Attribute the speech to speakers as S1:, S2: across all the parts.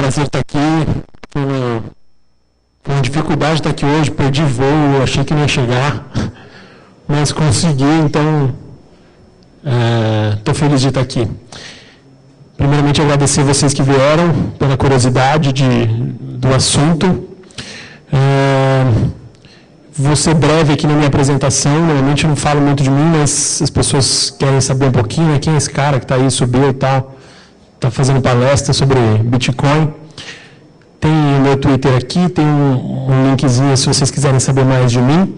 S1: prazer estar aqui. Foi uma dificuldade estar aqui hoje, perdi voo, achei que não ia chegar, mas consegui, então estou feliz de estar aqui. Primeiramente, agradecer vocês que vieram, pela curiosidade do assunto. Vou ser breve aqui na minha apresentação, normalmente eu não falo muito de mim, mas as pessoas querem saber um pouquinho, né? Quem é esse cara que está aí, subiu e tal, está fazendo palestra sobre Bitcoin. Tem o meu Twitter aqui, tem um linkzinho se vocês quiserem saber mais de mim.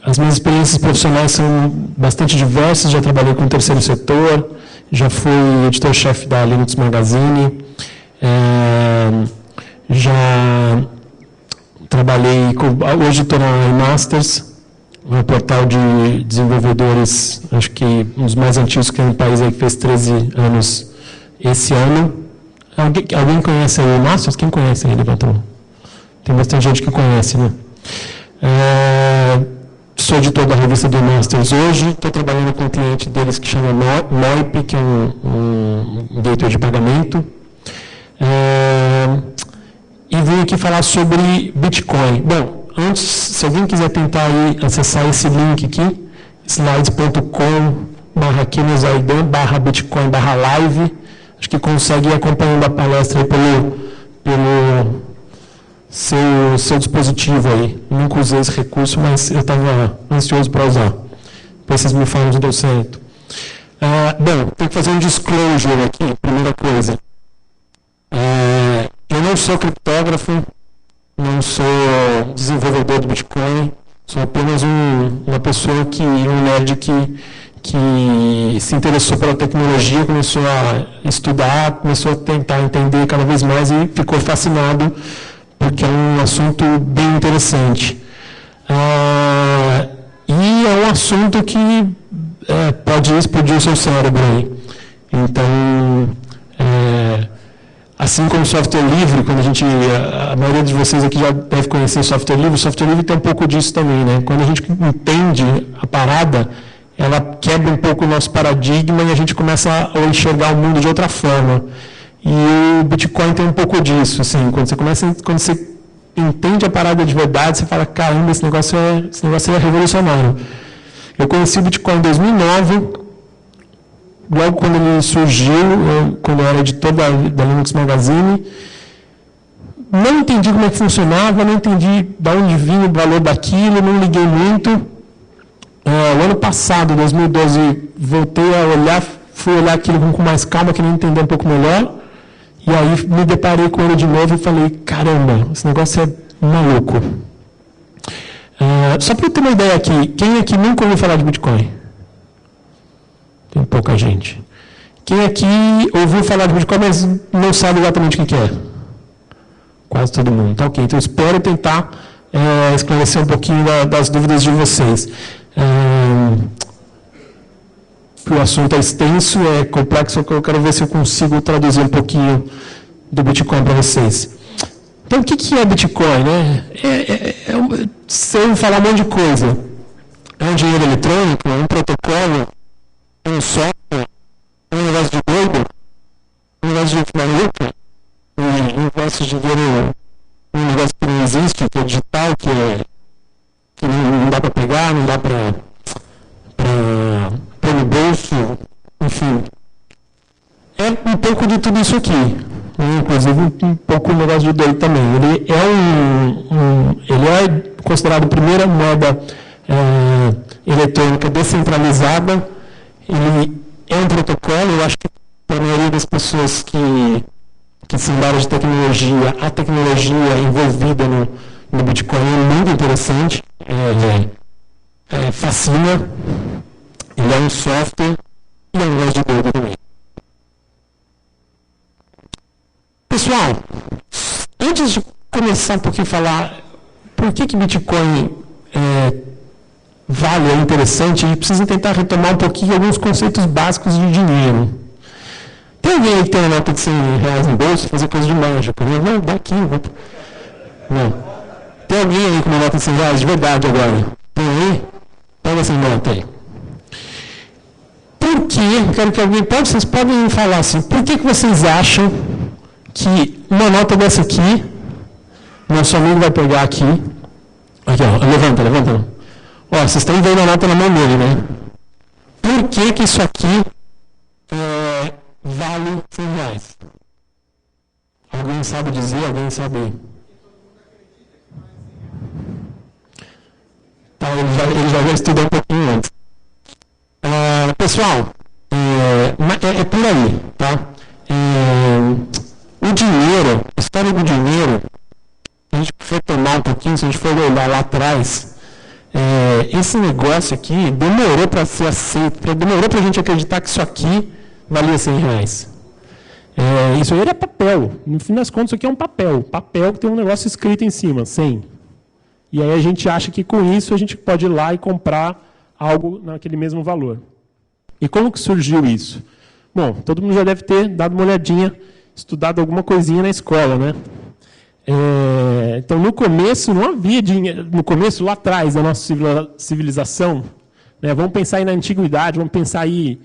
S1: As minhas experiências profissionais são bastante diversas, já trabalhei com o terceiro setor, já fui editor-chefe da Linux Magazine, já trabalhei, hoje estou na iMasters, um portal de desenvolvedores, acho que um dos mais antigos que tem no país, aí, que fez 13 anos esse ano. Alguém conhece o iMasters? Quem conhece aí? Levanta a mão. Tem bastante gente que conhece, né? Sou editor da revista do iMasters hoje, estou trabalhando com um cliente deles que chama Moip, que é um gateway de pagamento. E vim aqui falar sobre Bitcoin. Bom, antes, se alguém quiser tentar aí acessar esse link aqui, slides.com/kenozaidan/bitcoin/live, acho que consegue ir acompanhando a palestra aí pelo seu dispositivo aí. Nunca usei esse recurso, mas eu estava ansioso para usar. Depois vocês me falam se deu certo. Bom, tem que fazer um disclosure aqui, primeira coisa. Eu não sou criptógrafo, não sou desenvolvedor do Bitcoin, sou apenas uma pessoa um nerd que se interessou pela tecnologia, começou a estudar, começou a tentar entender cada vez mais e ficou fascinado, porque é um assunto bem interessante. E é um assunto que pode explodir o seu cérebro aí. Então, assim como software livre, quando a maioria de vocês aqui já deve conhecer software livre tem um pouco disso também, né? Quando a gente entende a parada, ela quebra um pouco o nosso paradigma e a gente começa a enxergar o mundo de outra forma. E o Bitcoin tem um pouco disso, assim, quando você entende a parada de verdade, você fala, caramba, esse negócio é revolucionário. Eu conheci o Bitcoin em 2009, logo quando ele surgiu, quando eu era editor da Linux Magazine. Não entendi como é que funcionava, não entendi de onde vinha o valor daquilo, não liguei muito. O ano passado, 2012, voltei a olhar, fui olhar aquilo com mais calma, querendo entender um pouco melhor. E aí me deparei com ele de novo e falei, caramba, esse negócio é maluco. Só para eu ter uma ideia aqui, quem aqui nunca ouviu falar de Bitcoin? Tem pouca gente. Quem aqui ouviu falar de Bitcoin, mas não sabe exatamente o que é? Quase todo mundo. Tá ok, então eu espero tentar esclarecer um pouquinho das dúvidas de vocês. O assunto é extenso, é complexo, eu quero ver se eu consigo traduzir um pouquinho do Bitcoin para vocês. Então, o que é Bitcoin, né? Se eu falar um monte de coisa, é um dinheiro eletrônico, é um protocolo, é um software, é um negócio de doido, um negócio de maluco, um negócio de dinheiro, um negócio que não existe, que é digital, que não dá para pegar, não dá para pôr no bolso, enfim. É um pouco de tudo isso aqui. Inclusive um pouco o negócio de doido também. Ele é considerado a primeira moeda eletrônica descentralizada. Ele é um protocolo, eu acho que para a maioria das pessoas que são da área de tecnologia, a tecnologia envolvida no Bitcoin é muito interessante, fascina, ele é um software e é um negócio de doido também. Pessoal, antes de começar um pouquinho a falar por que Bitcoin vale, é interessante, a gente precisa tentar retomar um pouquinho alguns conceitos básicos de dinheiro. Tem alguém aí que tem uma nota de 100 reais no bolso, fazer coisa de mágica? Não, dá aqui. Não. Tem alguém aí com uma nota de 100 reais de verdade agora? Tem aí? Pega essa nota aí. Por que, quero que alguém pode, vocês podem falar assim, por que vocês acham que uma nota dessa aqui, nosso amigo vai pegar aqui, ó, levanta. Ó, vocês estão vendo a nota na mão dele, né? Por que isso aqui vale R$100? Alguém sabe dizer? Alguém sabe? Tá, ele já vai estudar um pouquinho antes. Pessoal, é por aí, tá? O dinheiro, a história do dinheiro, a gente for tomar um pouquinho, se a gente for olhar lá atrás, esse negócio aqui demorou para ser aceito, demorou para a gente acreditar que isso aqui valia R$100. Isso aí era papel. No fim das contas, isso aqui é um papel. Papel que tem um negócio escrito em cima, 100. E aí a gente acha que com isso a gente pode ir lá e comprar algo naquele mesmo valor. E como que surgiu isso? Bom, todo mundo já deve ter dado uma olhadinha, estudado alguma coisinha na escola, né? Então, no começo, não havia dinheiro. No começo, lá atrás da nossa civilização, né, vamos pensar aí na antiguidade, vamos pensar aí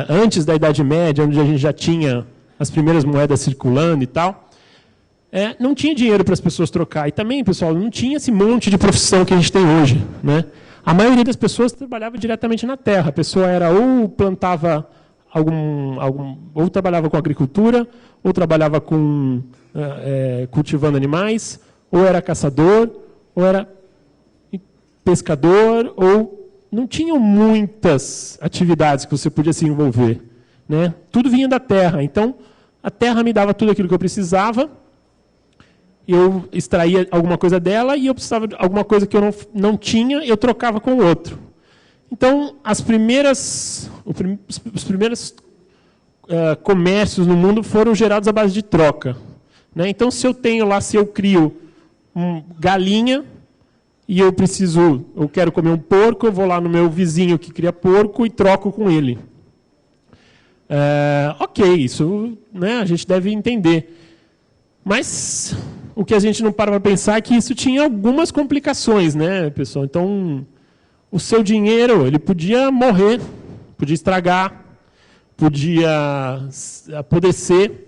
S1: antes da Idade Média, onde a gente já tinha as primeiras moedas circulando e tal. Não tinha dinheiro para as pessoas trocar. E também, pessoal, não tinha esse monte de profissão que a gente tem hoje, né? A maioria das pessoas trabalhava diretamente na terra. A pessoa era ou plantava ou trabalhava com agricultura, ou trabalhava com cultivando animais, ou era caçador, ou era pescador, ou não tinham muitas atividades que você podia se envolver, né? Tudo vinha da terra. Então, a terra me dava tudo aquilo que eu precisava, eu extraía alguma coisa dela e eu precisava de alguma coisa que eu não tinha, eu trocava com o outro. Então, os primeiros comércios no mundo foram gerados à base de troca, né? Então, se eu crio galinha e eu quero comer um porco, eu vou lá no meu vizinho que cria porco e troco com ele. Ok, isso, né, a gente deve entender. Mas o que a gente não para pensar é que isso tinha algumas complicações, né, pessoal? Então, o seu dinheiro, ele podia morrer, podia estragar, podia apodrecer,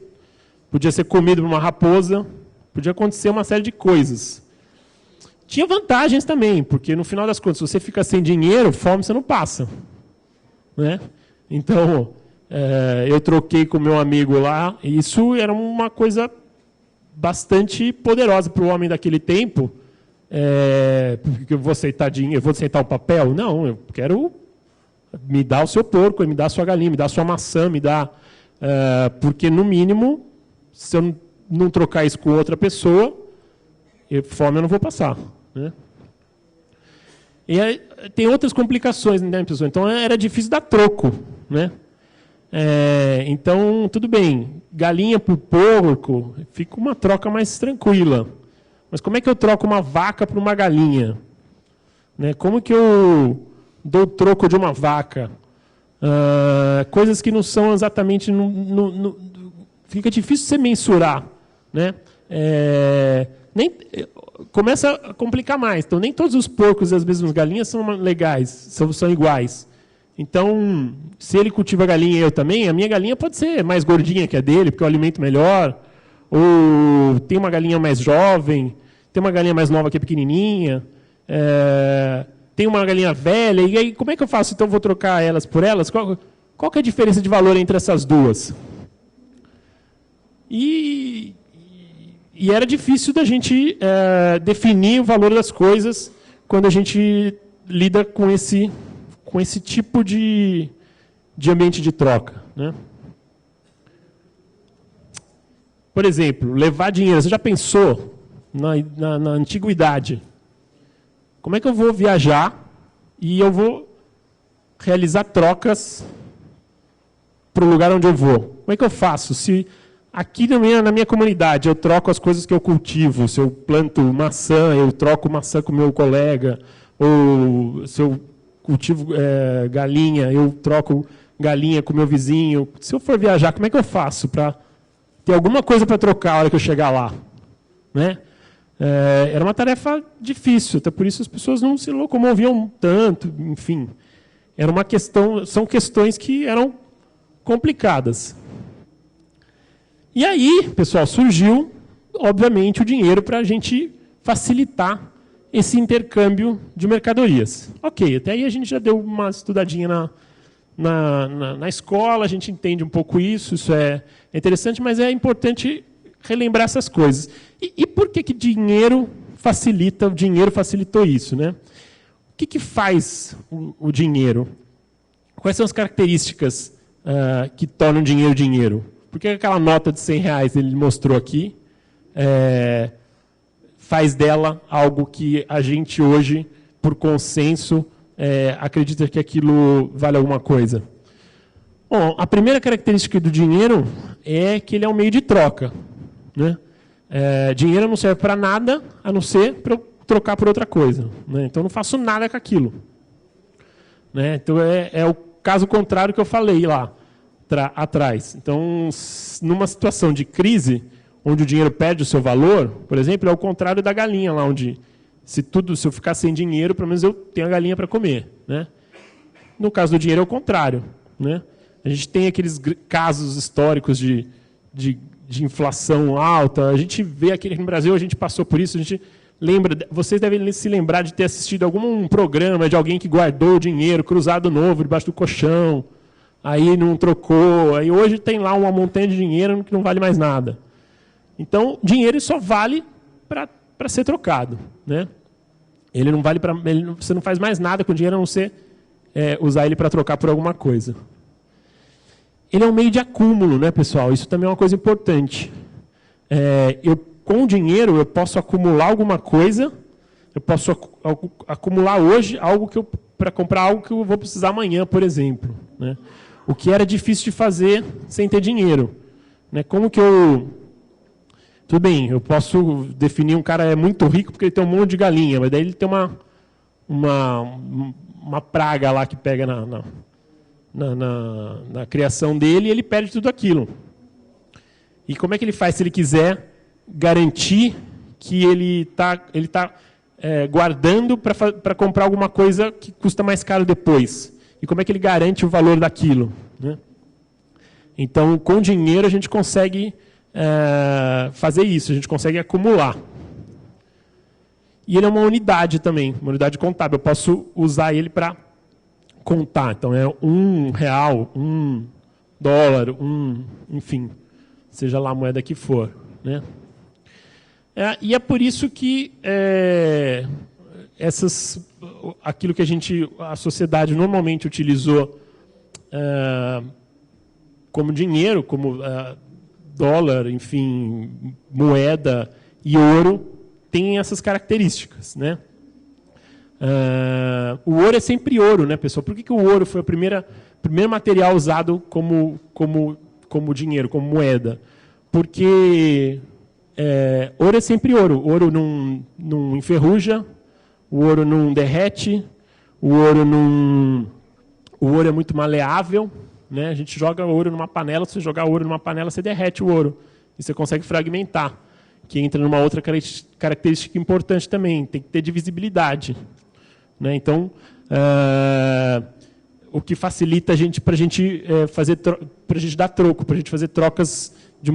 S1: podia ser comido por uma raposa, podia acontecer uma série de coisas. Tinha vantagens também, porque no final das contas, se você fica sem dinheiro, fome você não passa, né? Então, eu troquei com meu amigo lá, e isso era uma coisa bastante poderosa para o homem daquele tempo. Porque eu vou aceitar dinheiro, eu vou aceitar o papel? Não, eu quero me dar o seu porco, me dar a sua galinha, me dar a sua maçã, me dar... porque, no mínimo, se eu não trocar isso com outra pessoa, fome eu não vou passar, né? E aí, tem outras complicações, né, pessoal? Então, era difícil dar troco, né? Então, tudo bem, galinha por porco, fica uma troca mais tranquila. Mas como é que eu troco uma vaca por uma galinha? Né? Como que eu dou troco de uma vaca? Coisas que não são exatamente... fica difícil você mensurar, né? Começa a complicar mais. Então, nem todos os porcos e as mesmas galinhas são legais, são iguais. Então, se ele cultiva galinha e eu também, a minha galinha pode ser mais gordinha que a dele, porque eu alimento melhor. Ou tem uma galinha mais jovem, tem uma galinha mais nova que é pequenininha, tem uma galinha velha. E aí, como é que eu faço? Então, eu vou trocar elas por elas? Qual que é a diferença de valor entre essas duas? E era difícil da gente definir o valor das coisas quando a gente lida com esse tipo de ambiente de troca, né? Por exemplo, levar dinheiro. Você já pensou na antiguidade? Como é que eu vou viajar e eu vou realizar trocas para o lugar onde eu vou? Como é que eu faço? Se aqui na minha comunidade eu troco as coisas que eu cultivo, se eu planto maçã, eu troco maçã com o meu colega, ou se eu cultivo galinha, eu troco galinha com o meu vizinho. Se eu for viajar, como é que eu faço para ter alguma coisa para trocar a hora que eu chegar lá? Né? Era uma tarefa difícil, até por isso as pessoas não se locomoviam tanto, enfim.
S2: são questões que eram complicadas. E aí, pessoal, surgiu, obviamente, o dinheiro para a gente facilitar esse intercâmbio de mercadorias. Ok, até aí a gente já deu uma estudadinha na escola, a gente entende um pouco isso é interessante, mas é importante relembrar essas coisas. E por que dinheiro facilita? O dinheiro facilitou isso, né? O que faz o dinheiro? Quais são as características que tornam dinheiro dinheiro? Por que aquela nota de R$100 ele mostrou aqui faz dela algo que a gente hoje, por consenso, acredita que aquilo vale alguma coisa? Bom, a primeira característica do dinheiro é que ele é um meio de troca, né? Dinheiro não serve para nada, a não ser para eu trocar por outra coisa, né? Então, eu não faço nada com aquilo, né? Então, é o caso contrário que eu falei lá atrás. Então, numa situação de crise, onde o dinheiro perde o seu valor, por exemplo, é o contrário da galinha, lá onde, se eu ficar sem dinheiro, pelo menos eu tenho a galinha para comer, né? No caso do dinheiro, é o contrário, né? A gente tem aqueles casos históricos de inflação alta, a gente vê aqui no Brasil, a gente passou por isso, a gente lembra, vocês devem se lembrar de ter assistido algum programa de alguém que guardou o dinheiro cruzado novo debaixo do colchão, aí não trocou, aí hoje tem lá uma montanha de dinheiro que não vale mais nada. Então, dinheiro só vale para ser trocado, né? Ele não vale você não faz mais nada com o dinheiro a não ser usar ele para trocar por alguma coisa. Ele é um meio de acúmulo, né, pessoal? Isso também é uma coisa importante. Com o dinheiro, eu posso acumular alguma coisa, eu posso acumular hoje para comprar algo que eu vou precisar amanhã, por exemplo, né? O que era difícil de fazer sem ter dinheiro, né? Como que tudo bem, eu posso definir um cara muito rico porque ele tem um monte de galinha, mas daí ele tem uma praga lá que pega na criação dele e ele perde tudo aquilo. E como é que ele faz se ele quiser garantir que ele tá guardando para comprar alguma coisa que custa mais caro depois? E como é que ele garante o valor daquilo, né? Então, com dinheiro, a gente consegue fazer isso, a gente consegue acumular. E ele é uma unidade também, uma unidade contábil. Eu posso usar ele para contar. Então, é R$1, $1, enfim, seja lá a moeda que for, né? E é por isso que aquilo que a sociedade normalmente utilizou como dinheiro, como dólar, enfim, moeda e ouro, tem essas características, né? O ouro é sempre ouro, né, pessoal? Por que o ouro foi o primeiro material usado como dinheiro, como moeda? Porque ouro é sempre ouro. O ouro não enferruja, o ouro não derrete, o ouro é muito maleável, né? A gente joga ouro numa panela, se você jogar ouro numa panela, você derrete o ouro. E você consegue fragmentar, que entra numa outra característica importante também, tem que ter divisibilidade, né? Então, o que facilita para a gente dar troco, para a gente fazer trocas de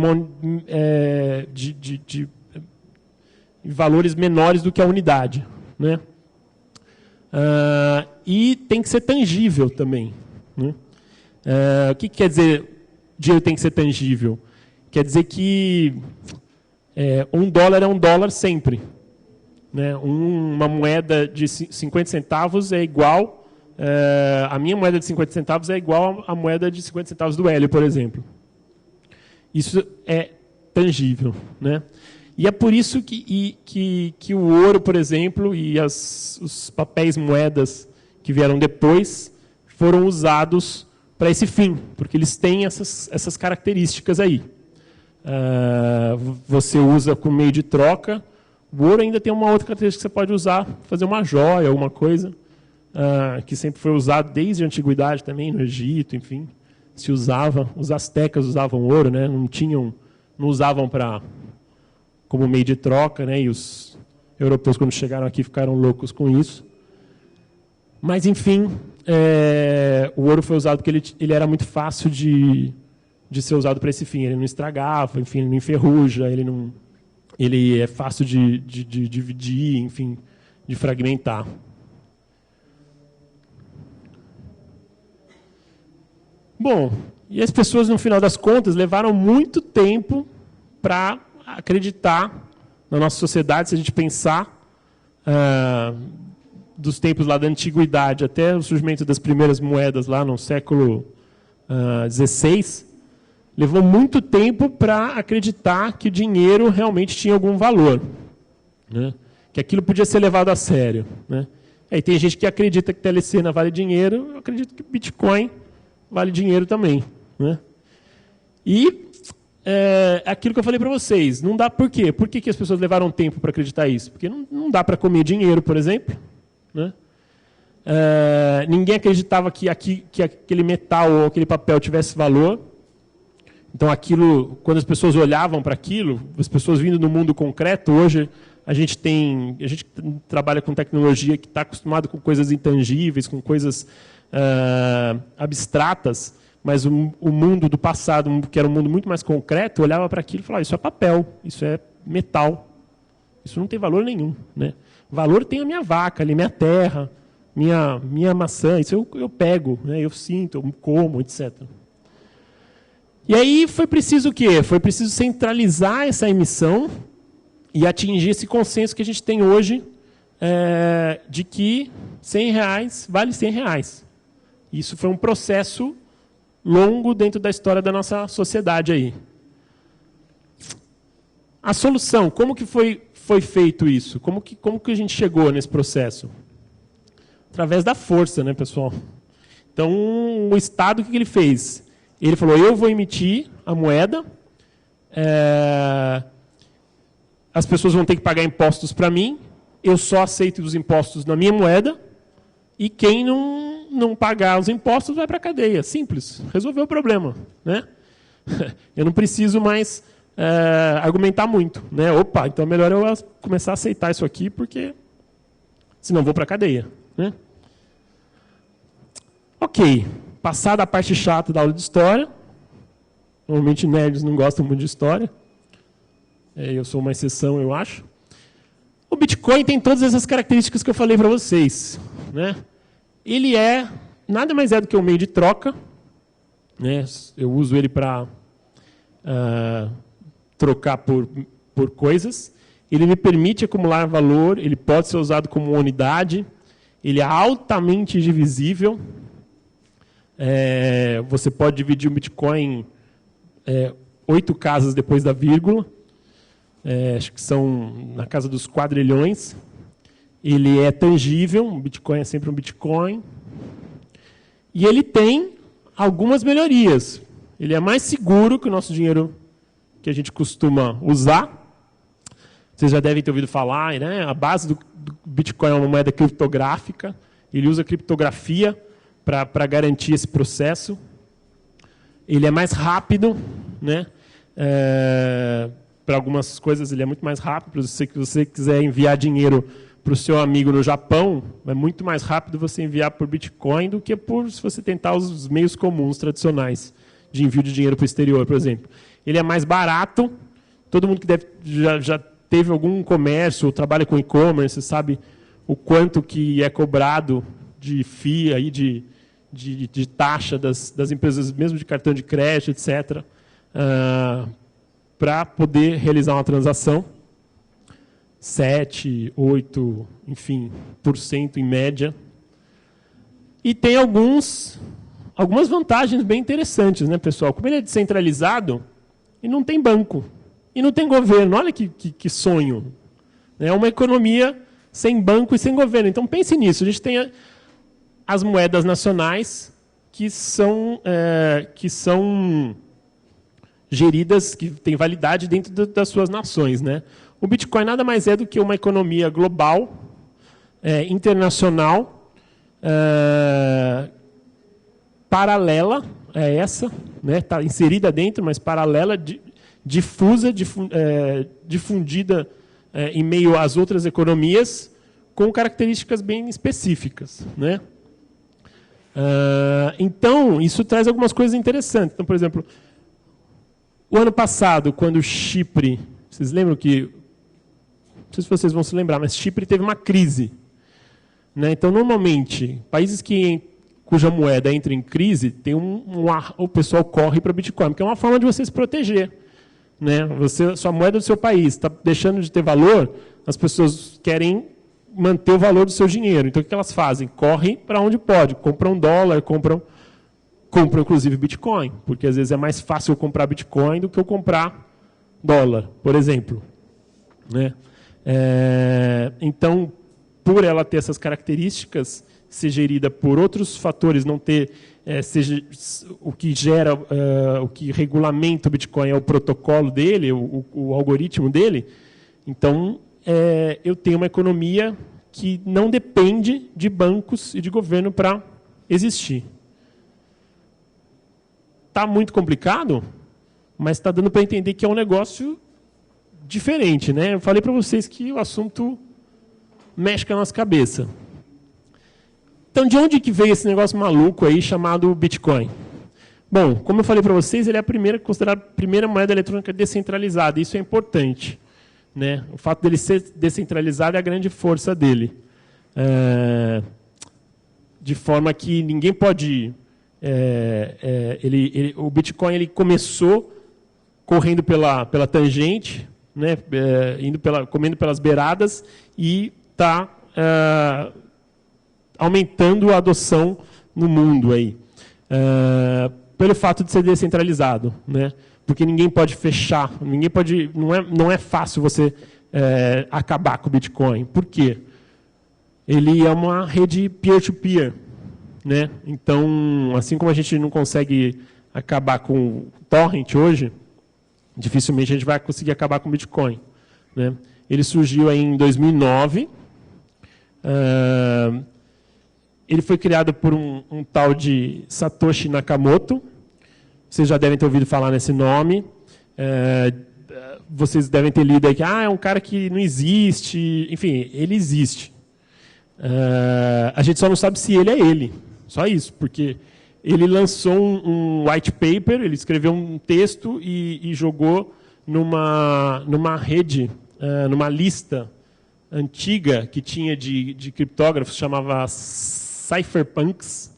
S2: valores menores do que a unidade, né? E tem que ser tangível também, né? O que quer dizer dinheiro tem que ser tangível? Quer dizer que $1 é $1 sempre, né? Uma moeda de 50 centavos é igual, a minha moeda de 50 centavos é igual à moeda de 50 centavos do Hélio, por exemplo. Isso é tangível, né? E é por isso que o ouro, por exemplo, e os papéis moedas que vieram depois foram usados para esse fim, porque eles têm essas características aí. Você usa como meio de troca. O ouro ainda tem uma outra característica que você pode usar, fazer uma joia, alguma coisa, que sempre foi usado desde a antiguidade também, no Egito, enfim, se usava. Os astecas usavam ouro, né? Não usavam como meio de troca, né? E os europeus, quando chegaram aqui, ficaram loucos com isso. Mas, enfim, o ouro foi usado porque ele era muito fácil de ser usado para esse fim. Ele não estragava, enfim, ele não enferruja, ele é fácil de dividir, enfim, de fragmentar. Bom, e as pessoas, no final das contas, levaram muito tempo para acreditar na nossa sociedade, se a gente pensar dos tempos lá da antiguidade até o surgimento das primeiras moedas lá no século XVI, levou muito tempo para acreditar que o dinheiro realmente tinha algum valor, né? Que aquilo podia ser levado a sério, né? Aí tem gente que acredita que telecena vale dinheiro, eu acredito que Bitcoin vale dinheiro também, né? E aquilo que eu falei para vocês, não dá por quê? Por que as pessoas levaram tempo para acreditar isso? Porque não dá para comer dinheiro, por exemplo, né? Ninguém acreditava que aquele metal ou aquele papel tivesse valor. Então, aquilo, quando as pessoas olhavam para aquilo, as pessoas vindo do mundo concreto, hoje a gente trabalha com tecnologia que está acostumado com coisas intangíveis, com coisas abstratas, mas o mundo do passado, que era um mundo muito mais concreto, olhava para aquilo e falava: isso é papel, isso é metal, isso não tem valor nenhum, né? Valor tem a minha vaca, ali, minha terra, minha maçã, isso eu pego, né? Eu sinto, eu como, etc. E aí foi preciso o quê? Foi preciso centralizar essa emissão e atingir esse consenso que a gente tem hoje de que R$100 vale R$100. Isso foi um processo longo dentro da história da nossa sociedade aí. A solução, como que foi feito isso? Como que a gente chegou nesse processo? Através da força, né, pessoal? Então, o Estado, o que ele fez? Ele falou: eu vou emitir a moeda, as pessoas vão ter que pagar impostos para mim, eu só aceito os impostos na minha moeda, e quem não pagar os impostos vai para a cadeia. Simples, resolveu o problema, né? Eu não preciso mais argumentar muito, né? Opa, então é melhor eu começar a aceitar isso aqui, porque senão eu vou para a cadeia, né? Ok, passada a parte chata da aula de história, normalmente nerds não gostam muito de história, eu sou uma exceção, eu acho. O Bitcoin tem todas essas características que eu falei para vocês, né? Ele nada mais é do que um meio de troca, né? Eu uso ele para trocar por coisas. Ele me permite acumular valor, ele pode ser usado como unidade, ele é altamente divisível. Você pode dividir o Bitcoin em 8 casas depois da vírgula, acho que são na casa dos quadrilhões. Ele é tangível, o Bitcoin é sempre um Bitcoin. E ele tem algumas melhorias. Ele é mais seguro que o nosso dinheiro que a gente costuma usar. Vocês já devem ter ouvido falar, né? A base do Bitcoin é uma moeda criptográfica. Ele usa criptografia para garantir esse processo. Ele é mais rápido, né? Para algumas coisas ele é muito mais rápido. Se você quiser enviar dinheiro para o seu amigo no Japão, é muito mais rápido você enviar por Bitcoin do que se você tentar os meios comuns, tradicionais, de envio de dinheiro para o exterior, por exemplo. Ele é mais barato. Todo mundo que já teve algum comércio ou trabalha com e-commerce sabe o quanto que é cobrado de FII, aí, de taxa das empresas, mesmo de cartão de crédito, etc., para poder realizar uma transação. 7, 8, enfim, % em média. E tem algumas vantagens bem interessantes, né, pessoal? Como ele é descentralizado, e não tem banco, e não tem governo. Olha que sonho. É uma economia sem banco e sem governo. Então, pense nisso. A gente tem as moedas nacionais que são geridas, que têm validade dentro das suas nações, né? O Bitcoin nada mais é do que uma economia global, internacional, paralela a essa, né? Está inserida dentro, mas paralela, difusa, difundida em meio às outras economias, com características bem específicas, né? Então, isso traz algumas coisas interessantes. Então, por exemplo, o ano passado, quando Chipre... Vocês lembram que... Não sei se vocês vão se lembrar, mas Chipre teve uma crise. Né? Então, normalmente, países cuja moeda entra em crise, o pessoal corre para o Bitcoin, porque é uma forma de você se proteger. Né? Sua moeda do seu país está deixando de ter valor, as pessoas querem manter o valor do seu dinheiro. Então, o que elas fazem? Correm para onde pode. Compram dólar, compram inclusive Bitcoin, porque às vezes é mais fácil eu comprar Bitcoin do que eu comprar dólar, por exemplo. Né? Então, por ela ter essas características, ser gerida por outros fatores, não ter, seja o que gera, o que regulamenta o Bitcoin é o protocolo dele, o algoritmo dele. Então, eu tenho uma economia que não depende de bancos e de governo para existir. Está muito complicado, mas está dando para entender que é um negócio diferente. Né? Eu falei para vocês que o assunto mexe com a nossa cabeça. Então, de onde que veio esse negócio maluco aí chamado Bitcoin? Bom, como eu falei para vocês, ele é considerada a primeira moeda eletrônica descentralizada. Isso é importante. Né? O fato dele ser descentralizado é a grande força dele. De forma que ninguém pode... o Bitcoin ele começou correndo pela tangente, né? Comendo pelas beiradas, e está aumentando a adoção no mundo aí, pelo fato de ser descentralizado, né? Porque ninguém pode fechar, não é fácil você acabar com o Bitcoin. Por quê? Ele é uma rede peer-to-peer, né? Então, assim como a gente não consegue acabar com o torrent hoje, dificilmente a gente vai conseguir acabar com o Bitcoin. Né? Ele surgiu aí em 2009. Ele foi criado por um tal de Satoshi Nakamoto. Vocês já devem ter ouvido falar nesse nome. Vocês devem ter lido aí que é um cara que não existe. Enfim, ele existe. A gente só não sabe se ele é ele. Só isso, porque ele lançou um white paper, ele escreveu um texto e jogou numa rede, numa lista antiga que tinha de criptógrafos, chamava Cypherpunks.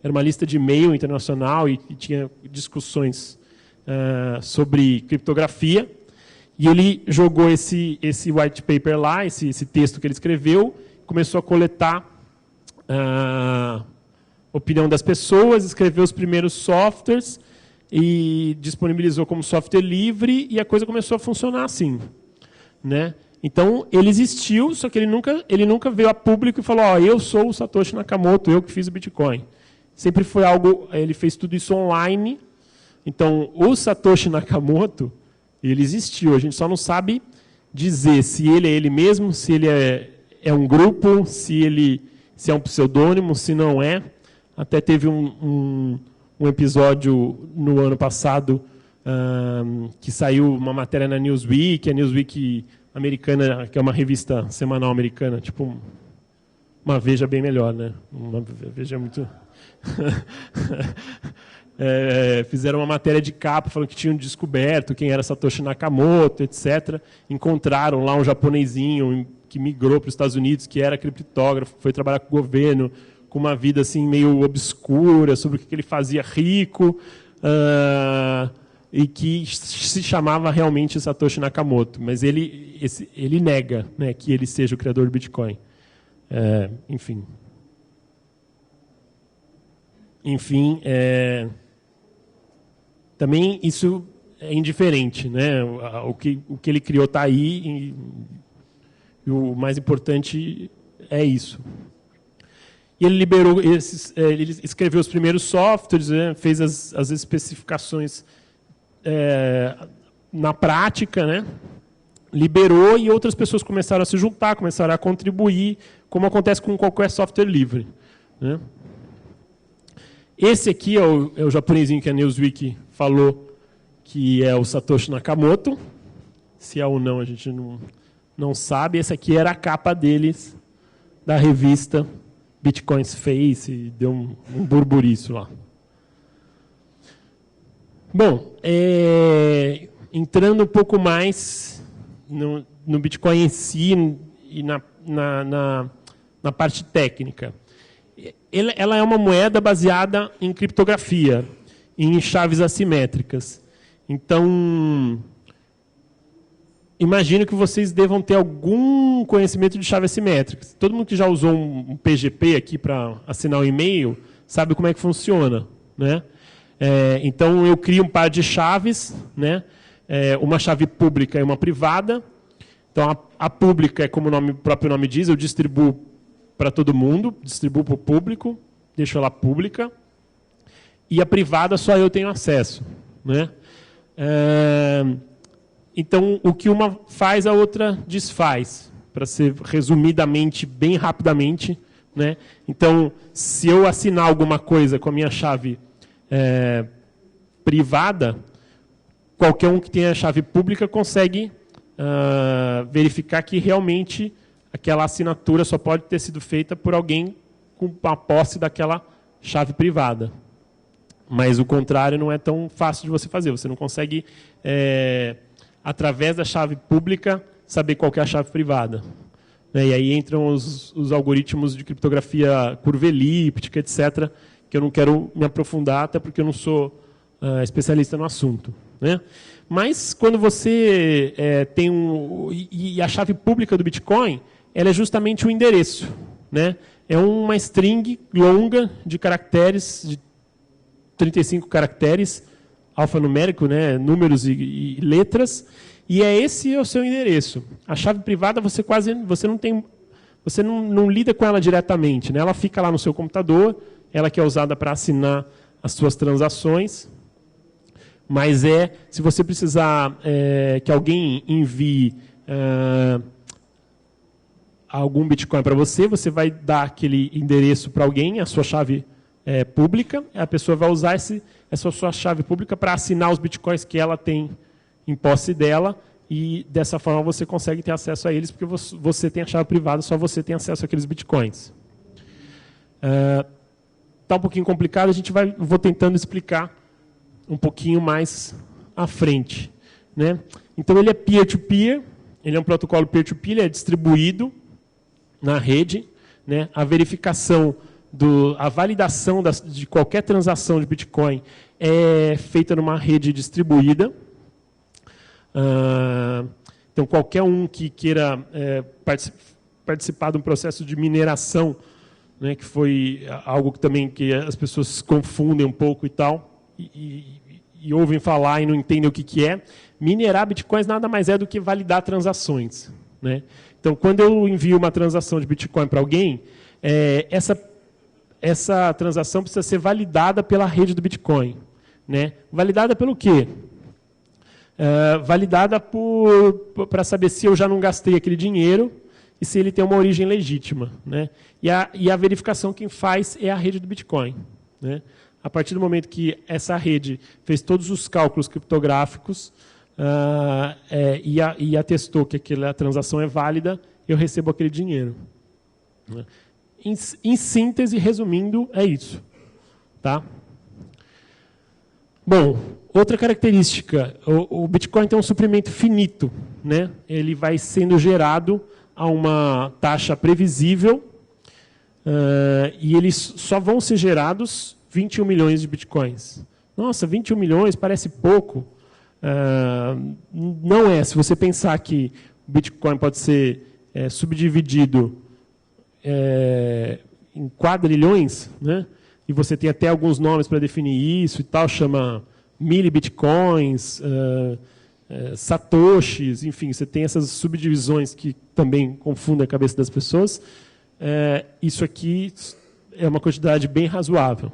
S2: Era uma lista de e-mail internacional e tinha discussões sobre criptografia. E ele jogou esse white paper lá, esse texto que ele escreveu, começou a coletar opinião das pessoas, escreveu os primeiros softwares e disponibilizou como software livre, e a coisa começou a funcionar assim. Né? Então, ele existiu, só que ele nunca veio a público e falou, eu sou o Satoshi Nakamoto, eu que fiz o Bitcoin. Sempre foi algo, ele fez tudo isso online. Então, o Satoshi Nakamoto, ele existiu, a gente só não sabe dizer se ele é ele mesmo, se ele é um grupo, se é um pseudônimo, se não é. Até teve um episódio no ano passado que saiu uma matéria na Newsweek, a Newsweek americana, que é uma revista semanal americana, tipo uma Veja bem melhor, né? Uma Veja muito... fizeram uma matéria de capa falando que tinham descoberto quem era Satoshi Nakamoto, etc. Encontraram lá um japonesinho que migrou para os Estados Unidos, que era criptógrafo, foi trabalhar com o governo, com uma vida assim meio obscura, sobre o que ele fazia rico, e que se chamava realmente Satoshi Nakamoto. Mas ele nega, né, que ele seja o criador do Bitcoin. Enfim, também isso é indiferente. Né? O que ele criou está aí, e o mais importante é isso. E ele liberou ele escreveu os primeiros softwares, né, fez as especificações na prática, né, liberou, e outras pessoas começaram a se juntar, começaram a contribuir, como acontece com qualquer software livre. Né. Esse aqui é o japonesinho que a Newsweek falou que é o Satoshi Nakamoto. Se é ou não, a gente não sabe. Esse aqui era a capa deles, da revista Bitcoins Face, deu um burburiço lá. Bom, entrando um pouco mais no Bitcoin em si e na parte técnica. Ela é uma moeda baseada em criptografia, em chaves assimétricas. Então, imagino que vocês devam ter algum conhecimento de chaves assimétricas. Todo mundo que já usou um PGP aqui para assinar um e-mail sabe como é que funciona, né? Então, eu crio um par de chaves, né? Uma chave pública e uma privada. Então, a pública é como o próprio nome diz, eu distribuo para todo mundo, distribuo para o público, deixo ela pública. E a privada só eu tenho acesso, né? Então, o que uma faz, a outra desfaz, para ser resumidamente, bem rapidamente, né? Então, se eu assinar alguma coisa com a minha chave privada, qualquer um que tenha a chave pública consegue verificar que realmente aquela assinatura só pode ter sido feita por alguém com a posse daquela chave privada. Mas o contrário não é tão fácil de você fazer. Você não consegue, através da chave pública, saber qual que é a chave privada. E aí entram os algoritmos de criptografia curva elíptica, etc., que eu não quero me aprofundar, até porque eu não sou especialista no assunto, né? Mas quando você tem e a chave pública do Bitcoin, ela é justamente o endereço, né? É uma string longa de caracteres, de 35 caracteres, alfanumérico, né? Números e letras, e esse é o seu endereço. A chave privada você não lida com ela diretamente, né? Ela fica lá no seu computador, ela que é usada para assinar as suas transações. Mas se você precisar que alguém envie algum Bitcoin para você, você vai dar aquele endereço para alguém, a sua chave pública, a pessoa vai usar essa sua chave pública para assinar os Bitcoins que ela tem em posse dela, e dessa forma você consegue ter acesso a eles, porque você tem a chave privada, só você tem acesso àqueles Bitcoins. Está um pouquinho complicado, vou tentando explicar um pouquinho mais à frente, né? Então, ele é peer-to-peer, ele é um protocolo peer-to-peer, ele é distribuído na rede, né? A verificação, a validação de qualquer transação de Bitcoin é feita numa rede distribuída. Então, qualquer um que queira participar de um processo de mineração, né, que foi algo que as pessoas confundem um pouco e tal, e ouvem falar e não entendem o que é. Minerar Bitcoins nada mais é do que validar transações, né? Então, quando eu envio uma transação de Bitcoin para alguém, essa transação precisa ser validada pela rede do Bitcoin, né? Validada pelo quê? Validada para saber se eu já não gastei aquele dinheiro e se ele tem uma origem legítima, né? E a verificação quem faz é a rede do Bitcoin, né? A partir do momento que essa rede fez todos os cálculos criptográficos e atestou que aquela transação é válida, eu recebo aquele dinheiro. Em síntese, resumindo, é isso. Tá? Bom, outra característica, o Bitcoin tem um suprimento finito, né? Ele vai sendo gerado a uma taxa previsível e eles só vão ser gerados 21 milhões de Bitcoins. Nossa, 21 milhões parece pouco. Não é. Se você pensar que o Bitcoin pode ser subdividido em quadrilhões, né? E você tem até alguns nomes para definir isso e tal, chama milibitcoins, satoshis, enfim, você tem essas subdivisões que também confundem a cabeça das pessoas. Isso aqui é uma quantidade bem razoável.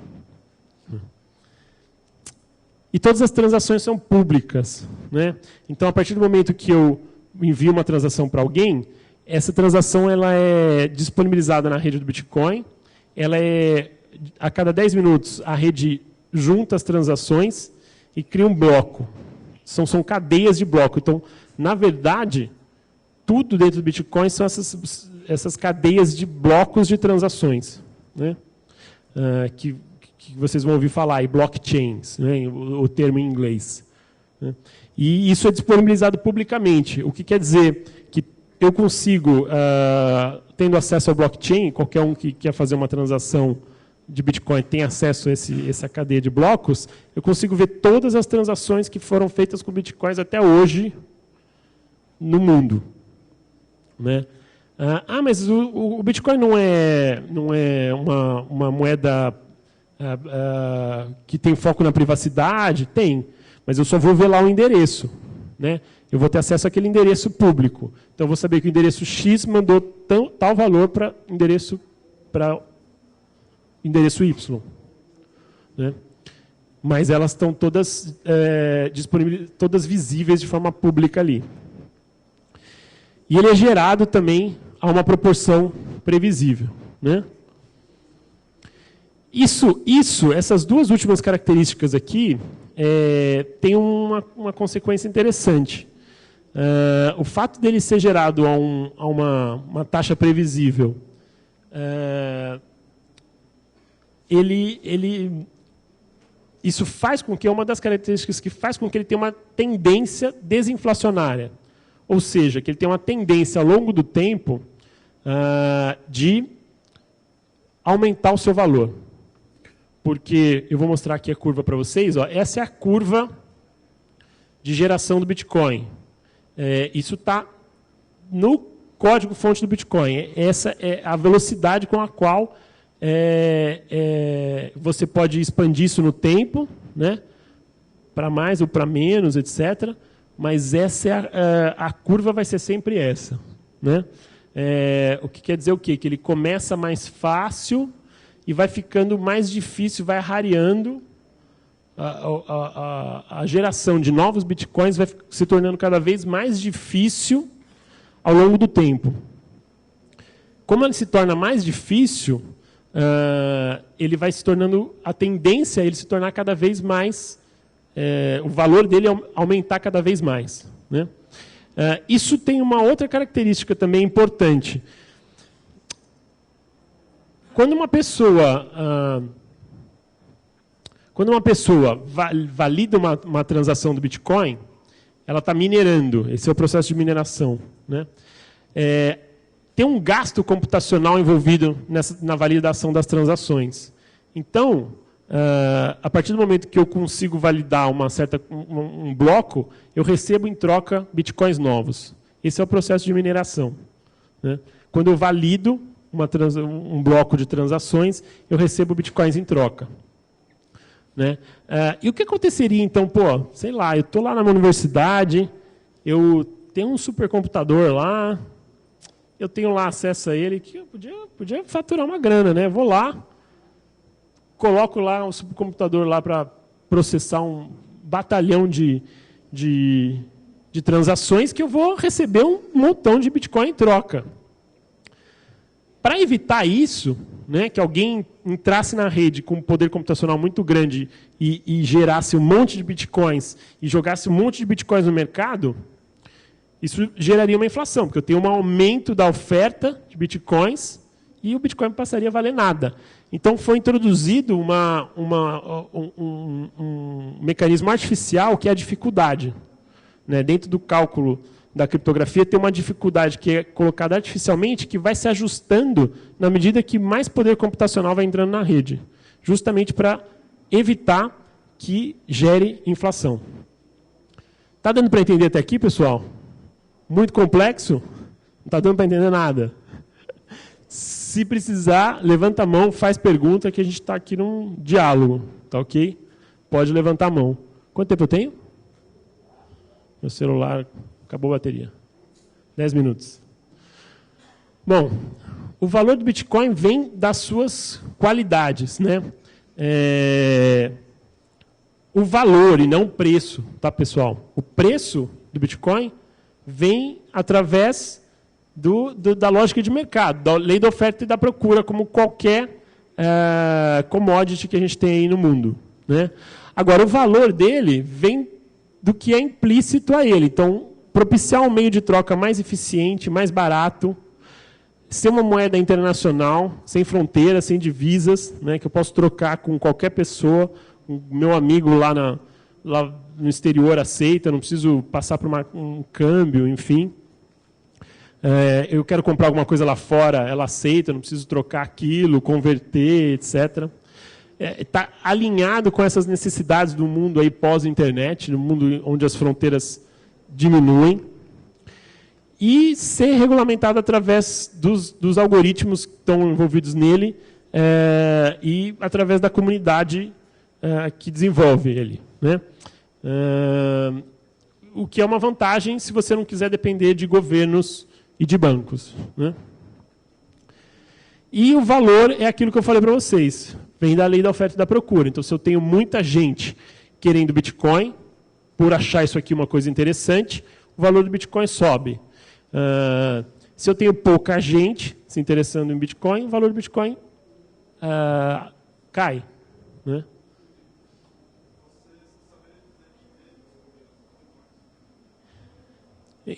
S2: E todas as transações são públicas, né? Então, a partir do momento que eu envio uma transação para alguém, essa transação ela é disponibilizada na rede do Bitcoin. A cada 10 minutos, a rede junta as transações e cria um bloco. São cadeias de bloco. Então, na verdade, tudo dentro do Bitcoin são essas cadeias de blocos de transações, né? Que vocês vão ouvir falar, e blockchains, né? o termo em inglês. Né? E isso é disponibilizado publicamente, o que quer dizer que eu consigo, tendo acesso ao blockchain, qualquer um que quer fazer uma transação de Bitcoin tem acesso a essa cadeia de blocos, eu consigo ver todas as transações que foram feitas com Bitcoins até hoje no mundo. Né? Mas o Bitcoin não é uma moeda que tem foco na privacidade? Tem, mas eu só vou ver lá o endereço. Né? Eu vou ter acesso àquele endereço público. Então, eu vou saber que o endereço X mandou tal valor para endereço Y. Né? Mas elas estão todas disponíveis, todas visíveis de forma pública ali. E ele é gerado também a uma proporção previsível. Né? Essas duas últimas características aqui têm uma consequência interessante. O fato dele ser gerado a uma taxa previsível, isso faz com que, é uma das características que faz com que ele tenha uma tendência desinflacionária. Ou seja, que ele tem uma tendência ao longo do tempo de aumentar o seu valor. Porque, eu vou mostrar aqui a curva para vocês, essa é a curva de geração do Bitcoin. Isso está no código-fonte do Bitcoin. Essa é a velocidade com a qual você pode expandir isso no tempo, né, para mais ou para menos, etc. Mas essa a curva vai ser sempre essa. Né? O que quer dizer o quê? Que ele começa mais fácil e vai ficando mais difícil, vai rareando. A geração de novos bitcoins vai se tornando cada vez mais difícil ao longo do tempo. Como ele se torna mais difícil, ele vai se tornando, a tendência é ele se tornar cada vez mais, o valor dele aumentar cada vez mais. Né? Isso tem uma outra característica também importante. Quando uma pessoa valida uma transação do Bitcoin, ela está minerando. Esse é o processo de mineração. Né? Tem um gasto computacional envolvido na validação das transações. Então, a partir do momento que eu consigo validar um bloco, eu recebo em troca Bitcoins novos. Esse é o processo de mineração. Né? Quando eu valido um bloco de transações, eu recebo Bitcoins em troca. Né? E o que aconteceria, então, sei lá, eu estou lá na minha universidade, eu tenho um supercomputador lá, eu tenho lá acesso a ele, que eu podia faturar uma grana, né? Vou lá, coloco lá um supercomputador lá para processar um batalhão de transações que eu vou receber um montão de Bitcoin em troca. Para evitar isso, né, que alguém entrasse na rede com um poder computacional muito grande e gerasse um monte de bitcoins e jogasse um monte de bitcoins no mercado, isso geraria uma inflação, porque eu tenho um aumento da oferta de bitcoins e o bitcoin passaria a valer nada. Então foi introduzido um mecanismo artificial que é a dificuldade. Né, dentro do cálculo da criptografia tem uma dificuldade que é colocada artificialmente, que vai se ajustando na medida que mais poder computacional vai entrando na rede, justamente para evitar que gere inflação. Está dando para entender até aqui, pessoal? Muito complexo? Não está dando para entender nada? Se precisar, levanta a mão, faz pergunta, que a gente está aqui num diálogo. Tá ok? Pode levantar a mão. Quanto tempo eu tenho? Meu celular... Acabou a bateria. 10 minutos. Bom, o valor do Bitcoin vem das suas qualidades. Né? O valor e não o preço, tá, pessoal? O preço do Bitcoin vem através da lógica de mercado, da lei da oferta e da procura, como qualquer commodity que a gente tem aí no mundo. Né? Agora, o valor dele vem do que é implícito a ele. Então, propiciar um meio de troca mais eficiente, mais barato, ser uma moeda internacional, sem fronteiras, sem divisas, né, que eu posso trocar com qualquer pessoa. O meu amigo lá no exterior aceita, não preciso passar por um câmbio, enfim. Eu quero comprar alguma coisa lá fora, ela aceita, não preciso trocar aquilo, converter, etc. Está alinhado com essas necessidades do mundo aí pós-internet, no mundo onde as fronteiras diminuem. E ser regulamentado através dos algoritmos que estão envolvidos nele e através da comunidade que desenvolve ele, né? O que é uma vantagem se você não quiser depender de governos e de bancos, né? E o valor é aquilo que eu falei para vocês, vem da lei da oferta e da procura. Então, se eu tenho muita gente querendo Bitcoin, por achar isso aqui uma coisa interessante, o valor do Bitcoin sobe. Se eu tenho pouca gente se interessando em Bitcoin, o valor do Bitcoin cai, né?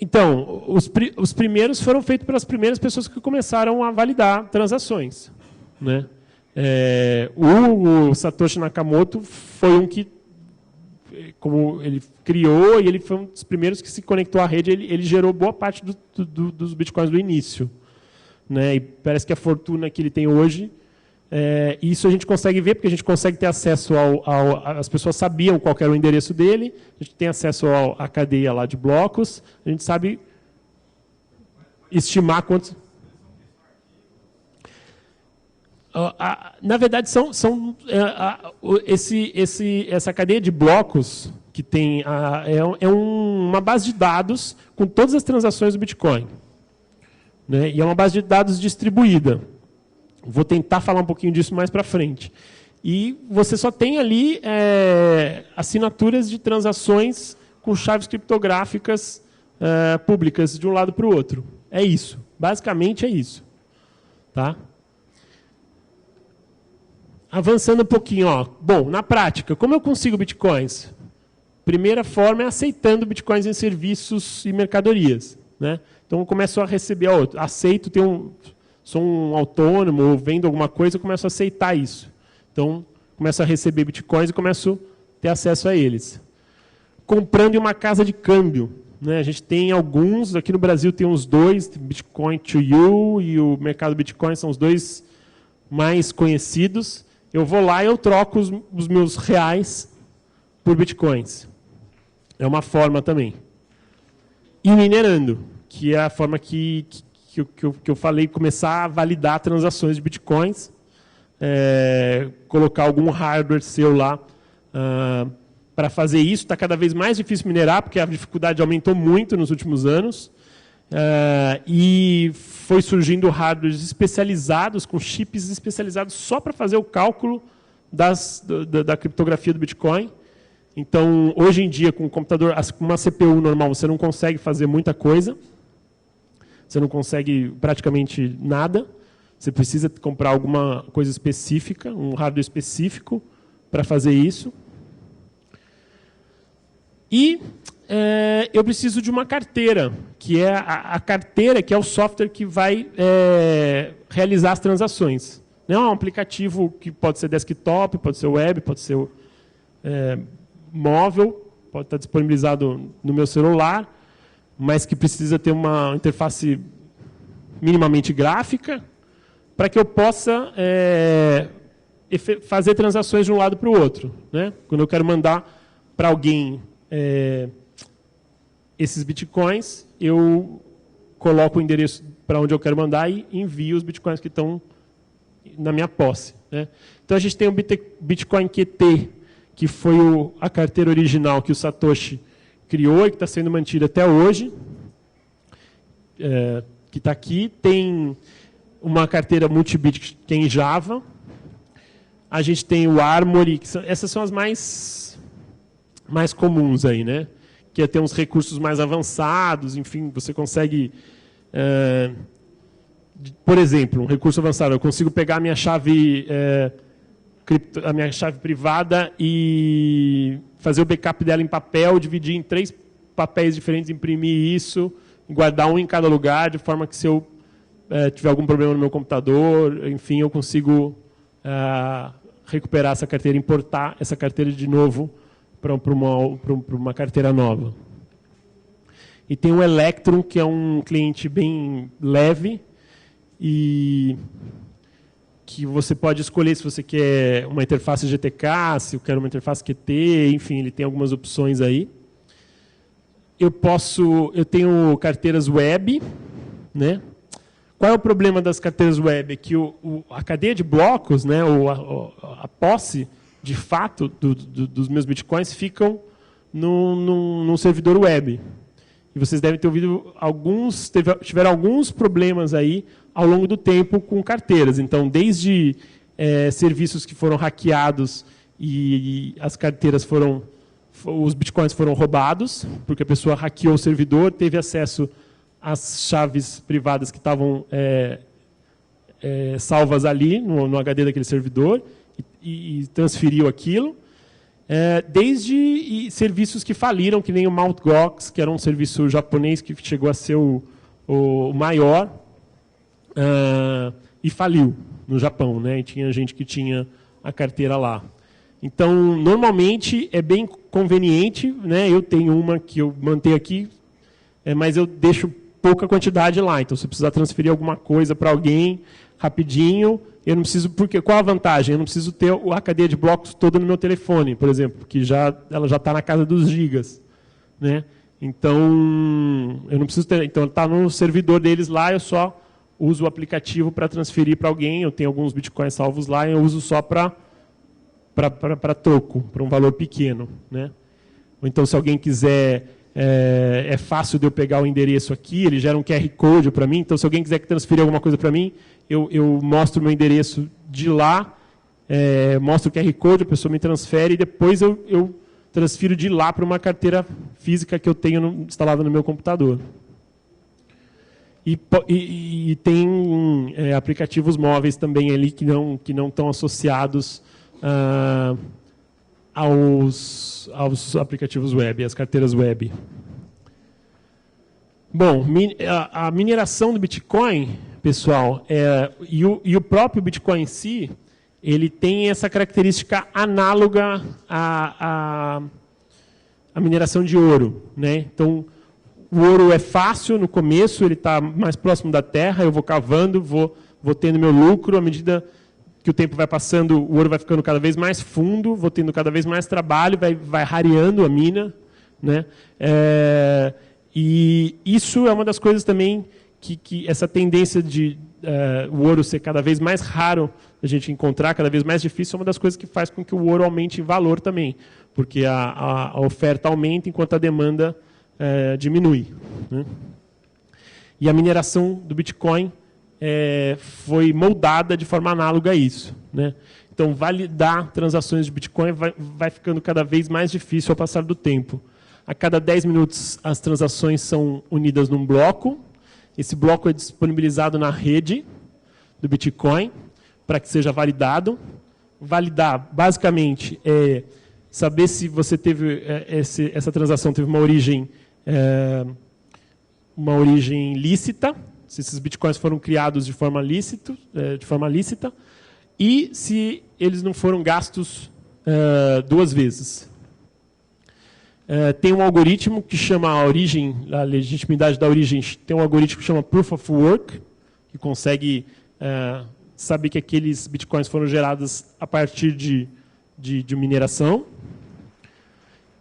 S2: Então, os primeiros foram feitos pelas primeiras pessoas que começaram a validar transações, né? O Satoshi Nakamoto foi um que, como ele criou, e ele foi um dos primeiros que se conectou à rede, ele gerou boa parte dos bitcoins do início, né? E parece que a fortuna que ele tem hoje, isso a gente consegue ver, porque a gente consegue ter acesso as pessoas sabiam qual era o endereço dele, a gente tem acesso à cadeia lá de blocos, a gente sabe estimar quantos... Na verdade, essa cadeia de blocos que tem uma base de dados com todas as transações do Bitcoin, né? E é uma base de dados distribuída. Vou tentar falar um pouquinho disso mais para frente. E você só tem ali assinaturas de transações com chaves criptográficas públicas de um lado para o outro. É isso. Basicamente é isso. Tá? Avançando um pouquinho. Bom, na prática, como eu consigo bitcoins? Primeira forma é aceitando bitcoins em serviços e mercadorias, né? Então, eu começo a receber, aceito, sou um autônomo, ou vendo alguma coisa, eu começo a aceitar isso. Então, começo a receber bitcoins e começo a ter acesso a eles. Comprando em uma casa de câmbio, né? A gente tem alguns, aqui no Brasil tem uns dois, Bitcoin to You e o mercado Bitcoin são os dois mais conhecidos. Eu vou lá e eu troco os meus reais por bitcoins. É uma forma também. E minerando, que é a forma que eu falei, começar a validar transações de bitcoins, colocar algum hardware seu lá para fazer isso. Está cada vez mais difícil minerar, porque a dificuldade aumentou muito nos últimos anos. E foi surgindo hardwares especializados, com chips especializados só para fazer o cálculo da criptografia do Bitcoin. Então, hoje em dia, com um computador, com uma CPU normal, você não consegue fazer muita coisa. Você não consegue praticamente nada. Você precisa comprar alguma coisa específica, um hardware específico para fazer isso. E eu preciso de uma carteira, que é a carteira, que é o software que vai realizar as transações. Não é um aplicativo que pode ser desktop, pode ser web, pode ser móvel, pode estar disponibilizado no meu celular, mas que precisa ter uma interface minimamente gráfica, para que eu possa fazer transações de um lado para o outro, né? Quando eu quero mandar para alguém esses bitcoins, eu coloco o endereço para onde eu quero mandar e envio os bitcoins que estão na minha posse, né? Então, a gente tem o Bitcoin QT, que foi a carteira original que o Satoshi criou e que está sendo mantida até hoje, que está aqui. Tem uma carteira multibit que é em Java. A gente tem o Armory, essas são as mais comuns aí, né? Que é ter uns recursos mais avançados, enfim, você consegue... por exemplo, um recurso avançado, eu consigo pegar a minha chave privada e fazer o backup dela em papel, dividir em 3 papéis diferentes, imprimir isso, guardar um em cada lugar, de forma que se eu tiver algum problema no meu computador, enfim, eu consigo recuperar essa carteira, importar essa carteira de novo para uma carteira nova. E tem o Electron, que é um cliente bem leve e que você pode escolher se você quer uma interface GTK, se eu quero uma interface Qt, enfim, ele tem algumas opções aí. Eu tenho carteiras web, né? Qual é o problema das carteiras web? É que a cadeia de blocos, né, a posse, de fato, dos meus bitcoins ficam num servidor web. E vocês devem ter ouvido tiveram alguns problemas aí ao longo do tempo com carteiras. Então, desde serviços que foram hackeados e as carteiras os bitcoins foram roubados, porque a pessoa hackeou o servidor, teve acesso às chaves privadas que estavam salvas ali no HD daquele servidor e transferiu aquilo. Desde serviços que faliram, que nem o Mt. Gox, que era um serviço japonês que chegou a ser o maior e faliu no Japão, né? E tinha gente que tinha a carteira lá. Então, normalmente, é bem conveniente, né? Eu tenho uma que eu mantenho aqui, mas eu deixo pouca quantidade lá. Então, se eu precisar transferir alguma coisa para alguém rapidinho, eu não preciso, porque qual a vantagem? Eu não preciso ter a cadeia de blocos toda no meu telefone, por exemplo, porque ela já está na casa dos gigas, né? Então, eu não preciso ter, então está no servidor deles lá, eu só uso o aplicativo para transferir para alguém, eu tenho alguns bitcoins salvos lá, eu uso só para troco, para um valor pequeno, né? Ou então, se alguém quiser, é fácil de eu pegar o endereço aqui, ele gera um QR Code para mim, então se alguém quiser transferir alguma coisa para mim, eu mostro o meu endereço de lá, mostro o QR Code, a pessoa me transfere e depois eu transfiro de lá para uma carteira física que eu tenho instalada no meu computador. E tem aplicativos móveis também ali que não estão associados aos aplicativos web, às carteiras web. Bom, a mineração do Bitcoin, pessoal, e o próprio Bitcoin em si, ele tem essa característica análoga à mineração de ouro, né? Então, o ouro é fácil no começo, ele está mais próximo da terra, eu vou cavando, vou tendo meu lucro, à medida que o tempo vai passando, o ouro vai ficando cada vez mais fundo, vou tendo cada vez mais trabalho, vai rareando a mina, né? E isso é uma das coisas também que essa tendência de o ouro ser cada vez mais raro a gente encontrar, cada vez mais difícil, é uma das coisas que faz com que o ouro aumente em valor também, porque a oferta aumenta enquanto a demanda diminui, né? E a mineração do Bitcoin foi moldada de forma análoga a isso, né? Então, validar transações de Bitcoin vai ficando cada vez mais difícil ao passar do tempo. A cada 10 minutos, as transações são unidas num bloco. Esse bloco é disponibilizado na rede do Bitcoin para que seja validado. Validar, basicamente, é saber se você teve essa transação teve uma origem lícita, se esses bitcoins foram criados de forma lícita, e se eles não foram gastos duas vezes. Tem um algoritmo que chama a legitimidade da origem, tem um algoritmo que chama Proof of Work, que consegue saber que aqueles bitcoins foram gerados a partir de mineração,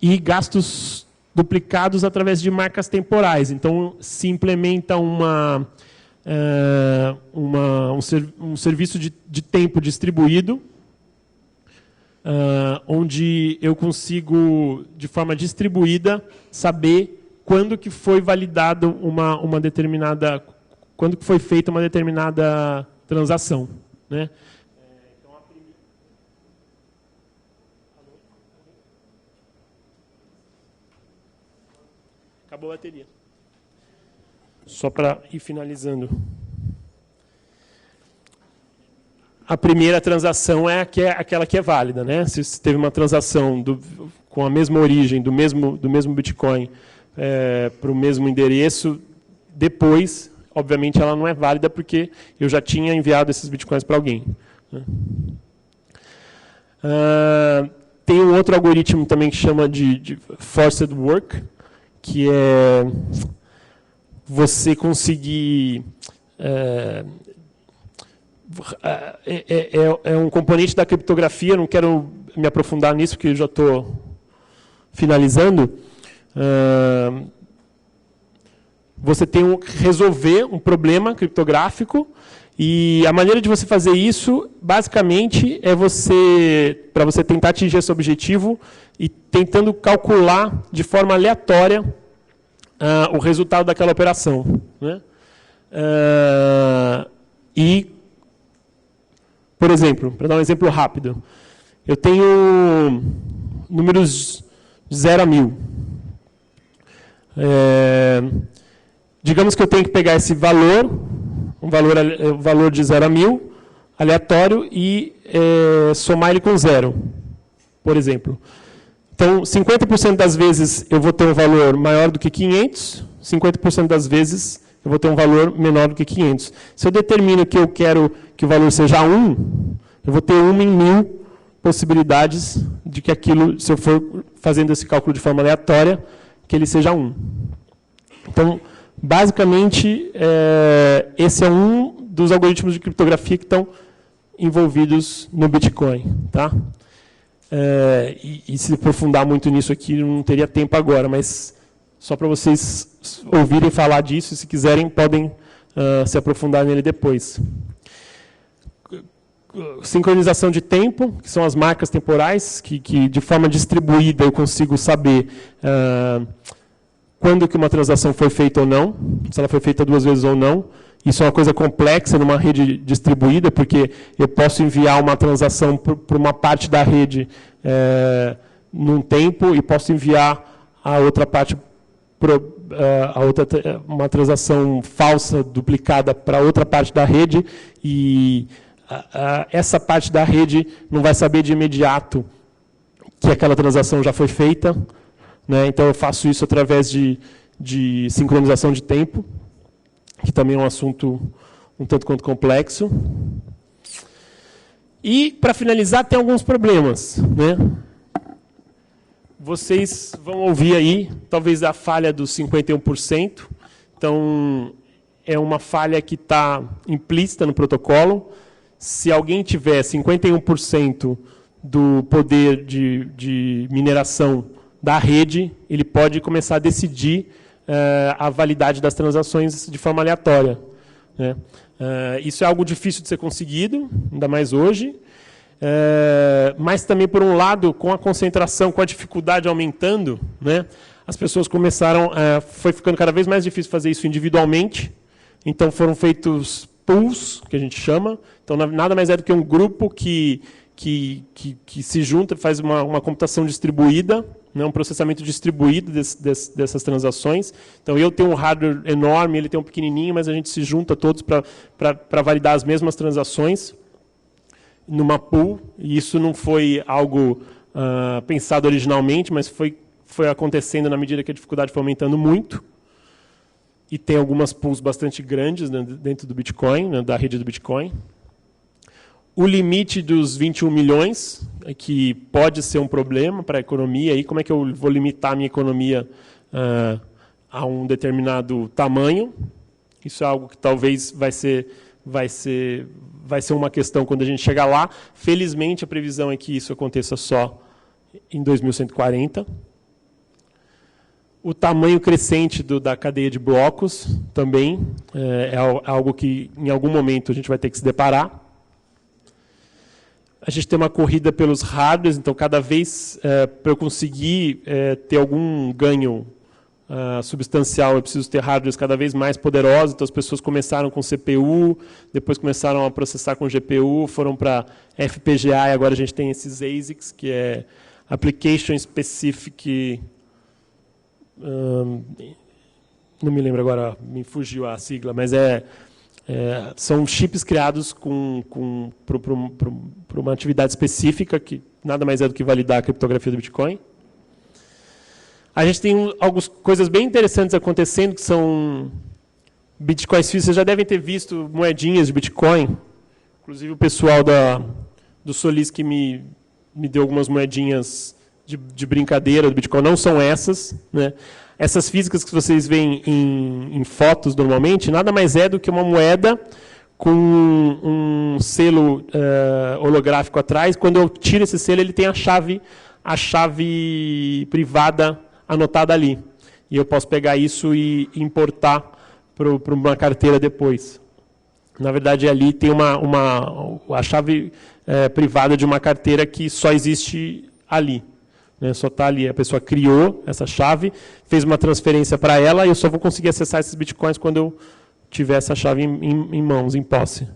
S2: e gastos duplicados através de marcas temporais. Então, se implementa um serviço de tempo distribuído, onde eu consigo, de forma distribuída, saber quando que foi validado uma determinada, quando que foi feita uma determinada transação, né? Acabou a bateria. Só para ir finalizando. A primeira transação é aquela que é válida, né? Se você teve uma transação com a mesma origem, do mesmo Bitcoin, para o mesmo endereço, depois obviamente, ela não é válida porque eu já tinha enviado esses bitcoins para alguém. Né? Tem um outro algoritmo também que chama de forced work, que é você conseguir... É um componente da criptografia, não quero me aprofundar nisso, porque eu já estou finalizando. Você tem que resolver um problema criptográfico, e a maneira de você fazer isso, basicamente, é para você tentar atingir esse objetivo e tentando calcular de forma aleatória o resultado daquela operação. Né? Por exemplo, para dar um exemplo rápido, eu tenho números de 0 a 1000. Digamos que eu tenho que pegar esse valor, o valor de 0 a 1000, aleatório, e somar ele com 0, por exemplo. Então, 50% das vezes eu vou ter um valor maior do que 500, 50% das vezes eu vou ter um valor menor do que 500. Se eu determino que eu quero que o valor seja 1, eu vou ter 1 em 1000 possibilidades de que aquilo, se eu for fazendo esse cálculo de forma aleatória, que ele seja 1. Então, basicamente, esse é um dos algoritmos de criptografia que estão envolvidos no Bitcoin. Tá? E se aprofundar muito nisso aqui, não teria tempo agora, mas só para vocês ouvirem falar disso, se quiserem, podem se aprofundar nele depois. Sincronização de tempo, que são as marcas temporais, que de forma distribuída eu consigo saber quando que uma transação foi feita ou não, se ela foi feita 2 vezes ou não. Isso é uma coisa complexa numa rede distribuída, porque eu posso enviar uma transação para uma parte da rede num tempo e posso enviar a outra parte, uma transação falsa, duplicada, para outra parte da rede, e essa parte da rede não vai saber de imediato que aquela transação já foi feita. Né? Então, eu faço isso através de sincronização de tempo, que também é um assunto um tanto quanto complexo. E, para finalizar, tem alguns problemas. Né? Vocês vão ouvir aí, talvez, a falha dos 51%. Então, é uma falha que está implícita no protocolo. Se alguém tiver 51% do poder de mineração da rede, ele pode começar a decidir a validade das transações de forma aleatória. Né? Isso é algo difícil de ser conseguido, ainda mais hoje. Mas também, por um lado, com a concentração, com a dificuldade aumentando, né, as pessoas começaram... foi ficando cada vez mais difícil fazer isso individualmente. Então, foram feitos pools, que a gente chama. Então, nada mais é do que um grupo que se junta, faz uma computação distribuída, né, um processamento distribuído dessas transações. Então, eu tenho um hardware enorme, ele tem um pequenininho, mas a gente se junta todos para validar as mesmas transações numa pool. E isso não foi algo pensado originalmente, mas foi acontecendo na medida que a dificuldade foi aumentando muito. E tem algumas pools bastante grandes, né, dentro do Bitcoin, né, da rede do Bitcoin. O limite dos 21 milhões, que pode ser um problema para a economia. Aí, como é que eu vou limitar a minha economia a um determinado tamanho? Isso é algo que talvez vai ser uma questão quando a gente chegar lá. Felizmente, a previsão é que isso aconteça só em 2140. O tamanho crescente da cadeia de blocos também é algo que, em algum momento, a gente vai ter que se deparar. A gente tem uma corrida pelos hardwares, então, cada vez, para eu conseguir ter algum ganho substancial, eu preciso ter hardwares cada vez mais poderosos. Então, as pessoas começaram com CPU, depois começaram a processar com GPU, foram para FPGA, e agora a gente tem esses ASICs, que é Application Specific... não me lembro agora, me fugiu a sigla, mas são chips criados para uma atividade específica, que nada mais é do que validar a criptografia do Bitcoin. A gente tem algumas coisas bem interessantes acontecendo, que são Bitcoins físicos, vocês já devem ter visto moedinhas de Bitcoin. Inclusive o pessoal do Solis que me deu algumas moedinhas de brincadeira do Bitcoin, não são essas, né? Essas físicas que vocês veem em fotos normalmente, nada mais é do que uma moeda com um selo holográfico atrás. Quando eu tiro esse selo, ele tem a chave privada anotada ali. E eu posso pegar isso e importar para uma carteira depois. Na verdade, ali tem a chave privada de uma carteira que só existe ali. Né? Só está ali. A pessoa criou essa chave, fez uma transferência para ela, e eu só vou conseguir acessar esses bitcoins quando eu tiver essa chave em mãos, em posse.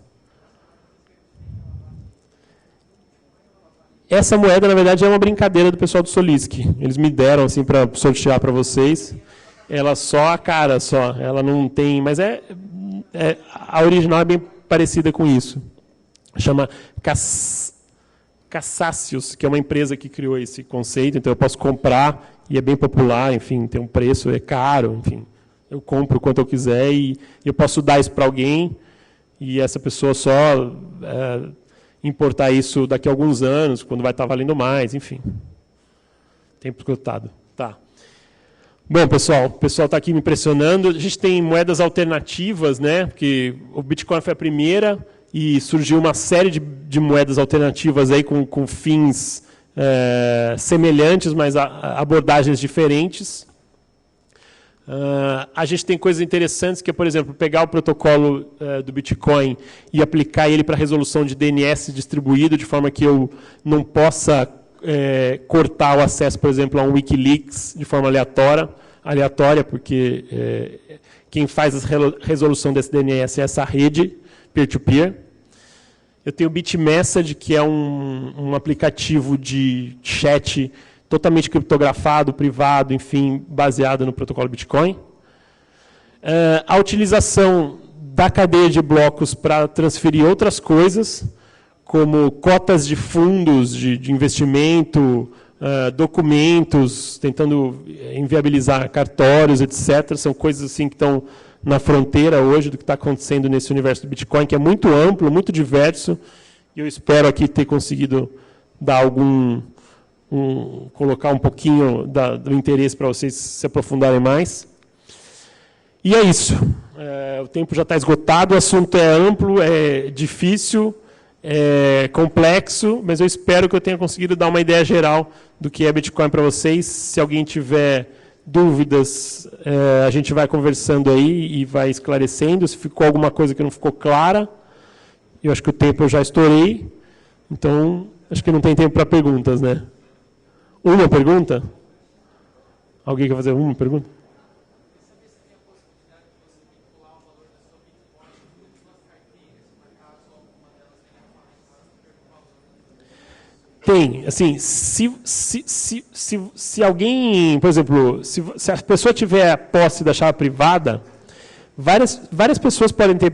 S2: Essa moeda, na verdade, é uma brincadeira do pessoal do Solisk. Eles me deram assim para sortear para vocês. Ela só a cara, só. Ela não tem... Mas a original é bem parecida com isso. Chama Cassácios, que é uma empresa que criou esse conceito. Então, eu posso comprar, e é bem popular, enfim, tem um preço, é caro, enfim. Eu compro quanto eu quiser e eu posso dar isso para alguém, e essa pessoa só importar isso daqui a alguns anos, quando vai estar valendo mais, enfim. Tempo esgotado. Tá. Bom, pessoal, o pessoal está aqui me impressionando. A gente tem moedas alternativas, né? Porque o Bitcoin foi a primeira e surgiu uma série de moedas alternativas aí com fins semelhantes, mas abordagens diferentes. A gente tem coisas interessantes, que é, por exemplo, pegar o protocolo do Bitcoin e aplicar ele para a resolução de DNS distribuído, de forma que eu não possa cortar o acesso, por exemplo, a um Wikileaks de forma aleatória, porque quem faz a resolução desse DNS é essa rede peer-to-peer. Eu tenho o BitMessage, que é um aplicativo de chat totalmente criptografado, privado, enfim, baseado no protocolo Bitcoin. A utilização da cadeia de blocos para transferir outras coisas, como cotas de fundos de investimento, documentos, tentando inviabilizar cartórios, etc. São coisas assim que estão na fronteira hoje do que está acontecendo nesse universo do Bitcoin, que é muito amplo, muito diverso, e eu espero aqui ter conseguido dar colocar um pouquinho do interesse para vocês se aprofundarem mais. E é isso. O tempo já está esgotado, o assunto é amplo, é difícil, é complexo, mas eu espero que eu tenha conseguido dar uma ideia geral do que é Bitcoin para vocês. Se alguém tiver dúvidas, a gente vai conversando aí e vai esclarecendo. Se ficou alguma coisa que não ficou clara, eu acho que o tempo eu já estourei, então acho que não tem tempo para perguntas, né? Uma pergunta? Alguém quer fazer uma pergunta? Tem, assim, se alguém, por exemplo, se a pessoa tiver posse da chave privada, várias pessoas podem ter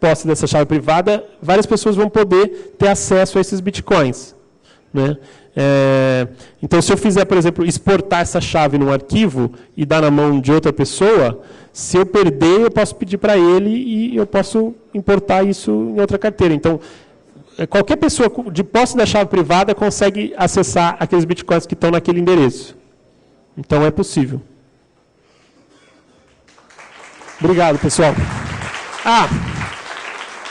S2: posse dessa chave privada, várias pessoas vão poder ter acesso a esses bitcoins, né? Então, se eu fizer, por exemplo, exportar essa chave num arquivo e dar na mão de outra pessoa, se eu perder, eu posso pedir para ele e eu posso importar isso em outra carteira. Então, qualquer pessoa de posse da chave privada consegue acessar aqueles bitcoins que estão naquele endereço. Então, é possível. Obrigado, pessoal.